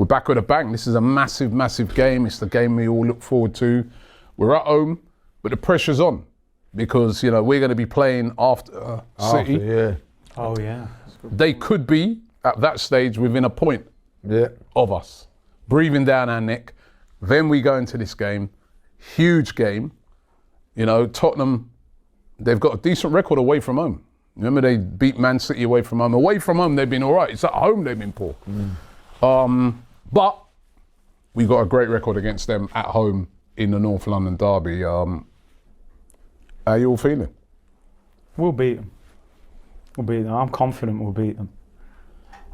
we're back with a bang. This is a massive, massive game. It's the game we all look forward to. We're at home, but the pressure's on because, you know, we're going to be playing after City. Yeah. Oh, yeah. They could be, at that stage, within a point of us. Breathing down our neck. Then we go into this game. Huge game. You know, Tottenham, they've got a decent record away from home. Remember, they beat Man City away from home. Away from home, they've been all right. It's at home they've been poor. But we've got a great record against them at home in the North London derby. How are you all feeling? We'll beat them. We'll beat them. I'm confident we'll beat them.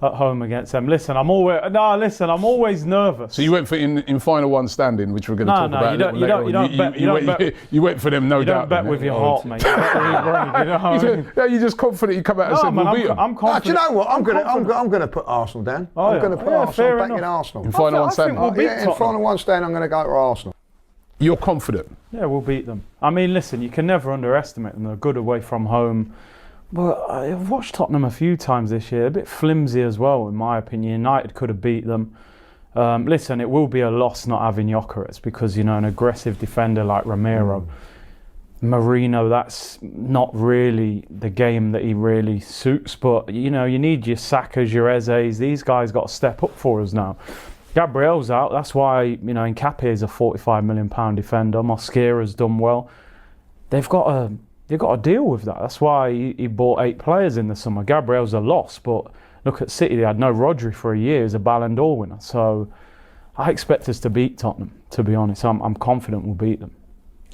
At home against them. Listen, I'm always nervous. So you went for in final one standing, which we're going to talk about a little later. You went for them, no doubt. You don't bet with your heart, mate. You're just confident you come out and say we'll beat them. I'm confident. Do you know what? I'm going to put Arsenal down. I'm going to put Arsenal back in Arsenal. In final one standing. In final one standing, I'm going to go to Arsenal. You're confident? Yeah, we'll beat them. I mean, listen, you can never underestimate them. They're good away from home. Well, I've watched Tottenham a few times this year, a bit flimsy as well, in my opinion. United could have beat them. Listen, it will be a loss not having Gyökeres because, you know, an aggressive defender like Romero, Marino, that's not really the game that he really suits. But, you know, you need your Sakas, your Ezes. These guys got to step up for us now. Gabriel's out. That's why, you know, Nkapé is a £45 million defender. Mosquera's done well. They've got to deal with that. That's why he bought 8 players in the summer. Gabriel's a loss, but look at City. They had no Rodri for a year as a Ballon d'Or winner. So I expect us to beat Tottenham, to be honest. I'm confident we'll beat them.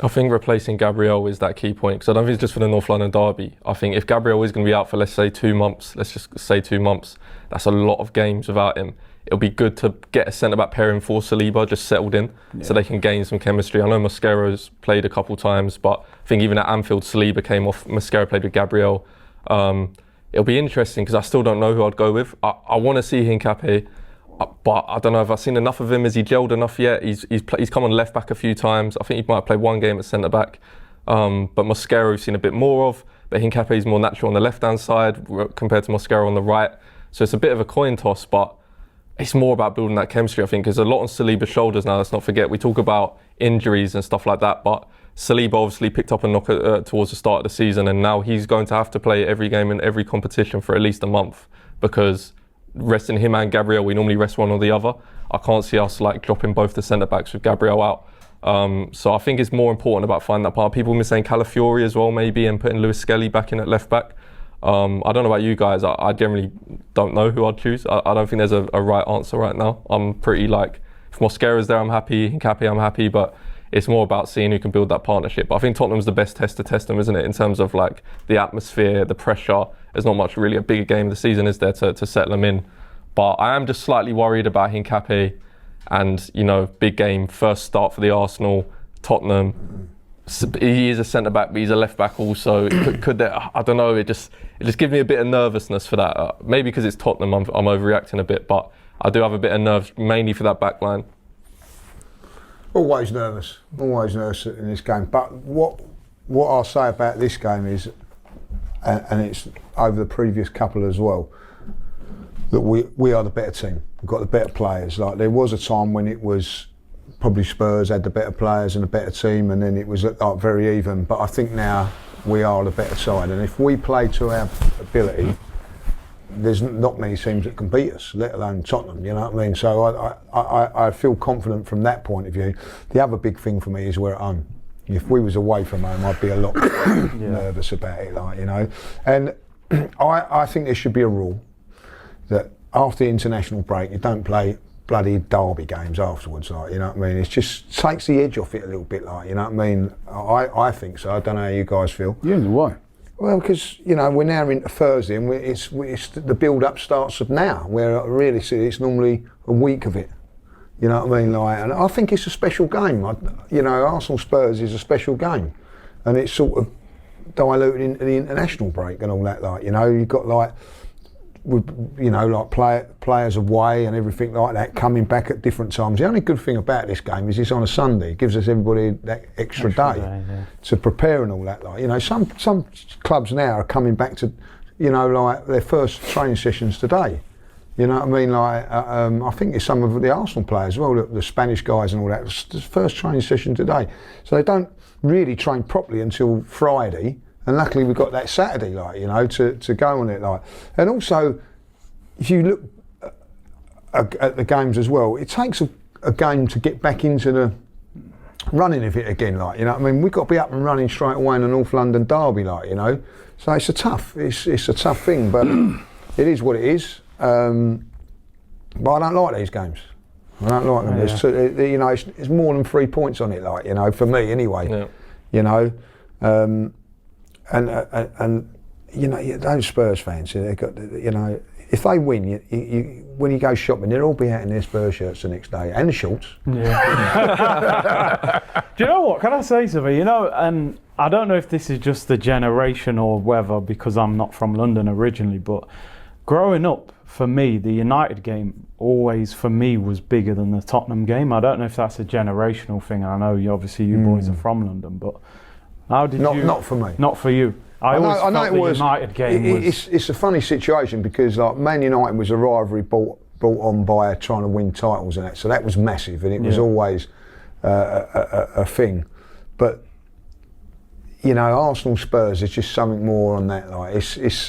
I think replacing Gabriel is that key point because I don't think it's just for the North London derby. I think if Gabriel is going to be out for, let's say, 2 months, let's just say 2 months, that's a lot of games without him. It'll be good to get a centre-back pairing for Saliba just settled in so they can gain some chemistry. I know Mosquera's played a couple times, but I think even at Anfield, Saliba came off. Mosquera played with Gabriel. It'll be interesting because I still don't know who I'd go with. I want to see Nkapé, but I don't know if I've seen enough of him. Has he gelled enough yet? He's come on left-back a few times. I think he might have played 1 game at centre-back. But Mosquera we've seen a bit more of. But Nkapé is more natural on the left-hand side compared to Mosquera on the right. So it's a bit of a coin toss, but it's more about building that chemistry, I think. There's a lot on Saliba's shoulders now, let's not forget. We talk about injuries and stuff like that, but Saliba obviously picked up a knock towards the start of the season, and now he's going to have to play every game in every competition for at least a month because resting him and Gabriel, we normally rest one or the other. I can't see us like dropping both the centre-backs with Gabriel out. So I think it's more important about finding that part. People have been saying Calafiori as well, maybe, and putting Lewis Skelly back in at left-back. I don't know about you guys. I generally don't know who I'd choose. I don't think there's a right answer right now. I'm pretty like, if Mosquera's there, I'm happy. Nkapé, I'm happy. But it's more about seeing who can build that partnership. But I think Tottenham's the best test to test them, isn't it? In terms of like the atmosphere, the pressure. There's not much really a bigger game of the season, is there, to settle them in. But I am just slightly worried about Nkapé and, you know, big game, first start for the Arsenal, Tottenham. He is a centre-back, but he's a left-back also. Could there, I don't know, it just gives me a bit of nervousness for that. Maybe because it's Tottenham, I'm overreacting a bit, but I do have a bit of nerves, mainly for that back line. Always nervous in this game. But what I'll say about this game is, and it's over the previous couple as well, that we are the better team. We've got the better players. Like there was a time when it was probably Spurs had the better players and a better team, and then it was like very even. But I think now we are the better side, and if we play to our ability, there's not many teams that can beat us, let alone Tottenham. You know what I mean? So I feel confident from that point of view. The other big thing for me is we're at home. If we was away from home, I'd be a lot nervous about it, like, you know. And I think there should be a rule that after the international break, you don't play bloody derby games afterwards, like, you know what I mean? It just takes the edge off it a little bit, like, you know what I mean? I think so. I don't know how you guys feel. Yeah, why? Well, because, you know, we're now into Thursday and it's the build-up starts of now, where really it's normally a week of it. You know what I mean? Like, and I think it's a special game. You know, Arsenal Spurs is a special game, and it's sort of diluted into the international break and all that. Like, you know, you've got like, you know, like players away and everything like that coming back at different times. The only good thing about this game is it's on a Sunday. It gives us everybody that extra day to prepare and all that. Like, you know, some clubs now are coming back to, you know, like their first training sessions today. You know what I mean? Like, I think it's some of the Arsenal players as well, the Spanish guys and all that. It's the first training session today. So they don't really train properly until Friday. And luckily we've got that Saturday, like, you know, to go on it. Like. And also, if you look at the games as well, it takes a game to get back into the running of it again, like, you know what I mean? We've got to be up and running straight away in the North London derby, like, you know. So it's a tough thing, but it is what it is. But I don't like these games. I don't like them. Yeah. You know, it's more than 3 points on it, like, you know, for me anyway. Yeah. You know, and you know, those Spurs fans, they got, you know, if they win, you when you go shopping, they'll all be out in their Spurs shirts the next day and the shorts. Yeah. Do you know what? Can I say something? You know, and I don't know if this is just the generation or whether, because I'm not from London originally, but growing up, for me, the United game always, for me, was bigger than the Tottenham game. I don't know if that's a generational thing. I know obviously you boys are from London, but how did you? Not for me. Not for you. I know it was. United game was. It's a funny situation because like Man United was a rivalry brought on by trying to win titles and that, so that was massive and it was always a thing. But you know, Arsenal Spurs is just something more on that. Like it's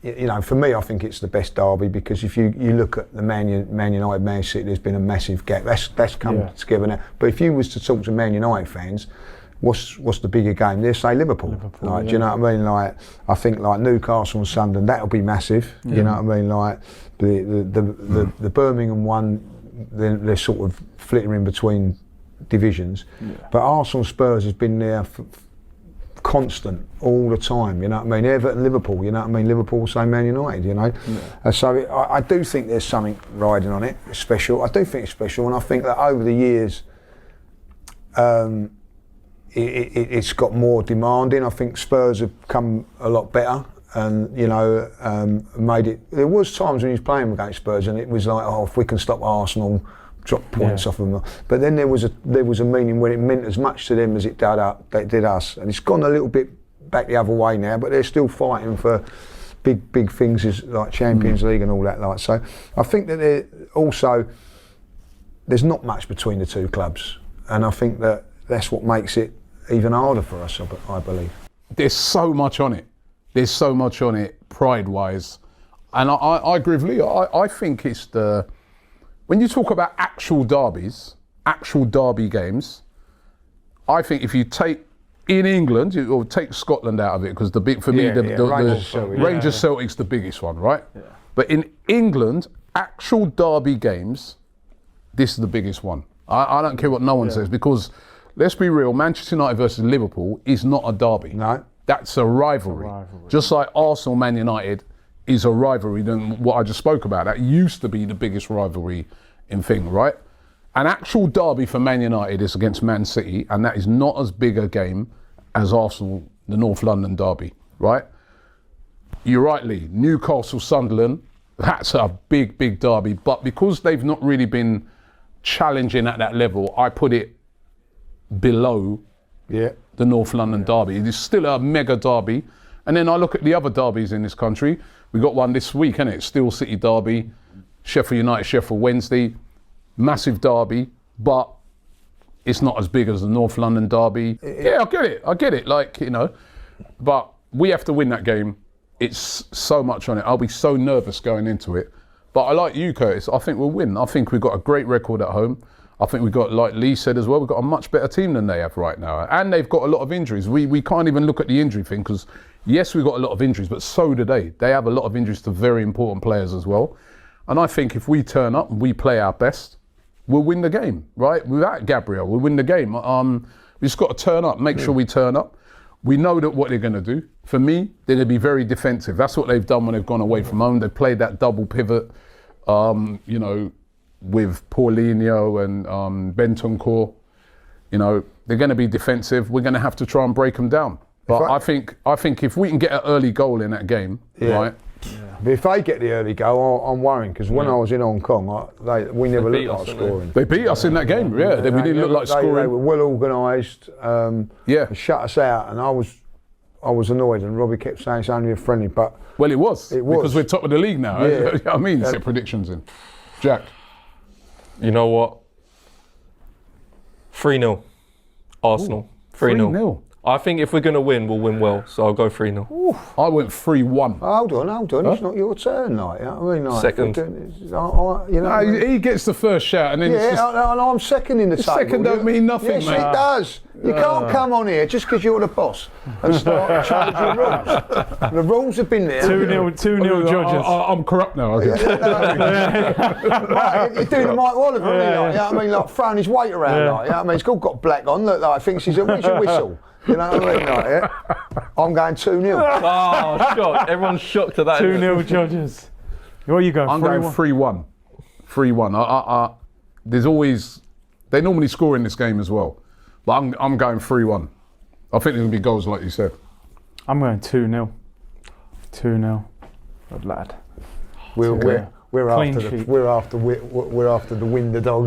you know, for me, I think it's the best derby because if you look at the Man United, Man City, there's been a massive gap. That's come together now. But if you was to talk to Man United fans, what's the bigger game? They say Liverpool. Like, do you know what I mean? Like, I think like Newcastle and Sunderland, that'll be massive. Yeah. You know what I mean? Like the Birmingham one, they're sort of flittering between divisions. Yeah. But Arsenal Spurs has been there constant all the time. You know what I mean? Everton, Liverpool. You know what I mean? Liverpool, say Man United. You know. Yeah. So I do think there's something riding on it. It's special. I do think it's special, and I think that over the years. It's got more demanding. I think Spurs have come a lot better and, you know, made it. There was times when he was playing against Spurs and it was like, oh, if we can stop Arsenal, drop points off them. But then there was a meaning when it meant as much to them as it did us. And it's gone a little bit back the other way now, but they're still fighting for big things as like Champions League and all that. Like, so I think that there's not much between the two clubs, and I think that's what makes it even harder for us, I believe. There's so much on it. There's so much on it, pride-wise. And I agree with Lee. I think it's when you talk about actual derbies, actual derby games, I think if you take, in England, or take Scotland out of it, because the Rangers Celtic's the biggest one, right? Yeah. But in England, actual derby games, this is the biggest one. I don't care what no one says, because let's be real, Manchester United versus Liverpool is not a derby. No. That's a rivalry. Just like Arsenal, Man United is a rivalry than what I just spoke about. That used to be the biggest rivalry in thing, right? An actual derby for Man United is against Man City, and that is not as big a game as Arsenal, the North London derby, right? You're right, Lee. Newcastle, Sunderland, that's a big derby. But because they've not really been challenging at that level, I put it below the North London derby. It is still a mega derby. And then I look at the other derbies in this country. We got one this week, isn't it? Steel City derby, Sheffield United, Sheffield Wednesday, massive derby, but it's not as big as the North London derby. Yeah, I get it, like, you know, but we have to win that game. It's so much on it. I'll be so nervous going into it. But I like you, Curtis. I think we'll win. I think we've got a great record at home. I think we've got, like Lee said as well, we've got a much better team than they have right now. And they've got a lot of injuries. We can't even look at the injury thing because, yes, we've got a lot of injuries, but so do they. They have a lot of injuries to very important players as well. And I think if we turn up and we play our best, we'll win the game, right? Without Gabriel, we'll win the game. We just got to turn up, make sure we turn up. We know that what they're going to do. For me, they're going to be very defensive. That's what they've done when they've gone away from home. They've played that double pivot, you know, with Paulinho and Bentancur. You know, they're going to be defensive. We're going to have to try and break them down. But I think if we can get an early goal in that game, right? Yeah. But if they get the early goal, I'm worrying because when I was in Hong Kong, we never looked like scoring. They beat us in that game, we didn't look like scoring. They were well organised, shut us out, and I was I was annoyed, and Robbie kept saying it's only a friendly, but Well, it was. It was. Because we're top of the league now. Yeah. You know what I mean? Set predictions in. Jack. You know what? 3-0. Arsenal. 3-0. 3-0. I think if we're going to win, we'll win well. So I'll go 3-0. I went 3-1. hold on, it's not your turn, like, you know what I mean? Like, Second. you know, No, what I mean? he gets the first shout and then it's Yeah, just, and I'm second in the table. second don't mean nothing, yes, mate. it does. You can't come on here just because you're the boss and start changing rules. The rules have been there. 2-0 Judges. I'm corrupt now, I guess. Right, you're doing the Mike Waller, really, like, you know what I mean? Like throwing his weight around, like, you know what I mean? He's all got black on, look like thinks he's a whistle. You know what I mean? Like, yeah? I'm going 2-0. Oh, shocked. Everyone's shocked at that. 2-0 Judges. What are you going? I'm going 3-1. 3-1. There's always, they normally score in this game as well. But I'm going 3-1. I think there's going to be goals like you said. I'm going 2-0. 2-0. Good lad. We're Clean after sheet. the win the dog.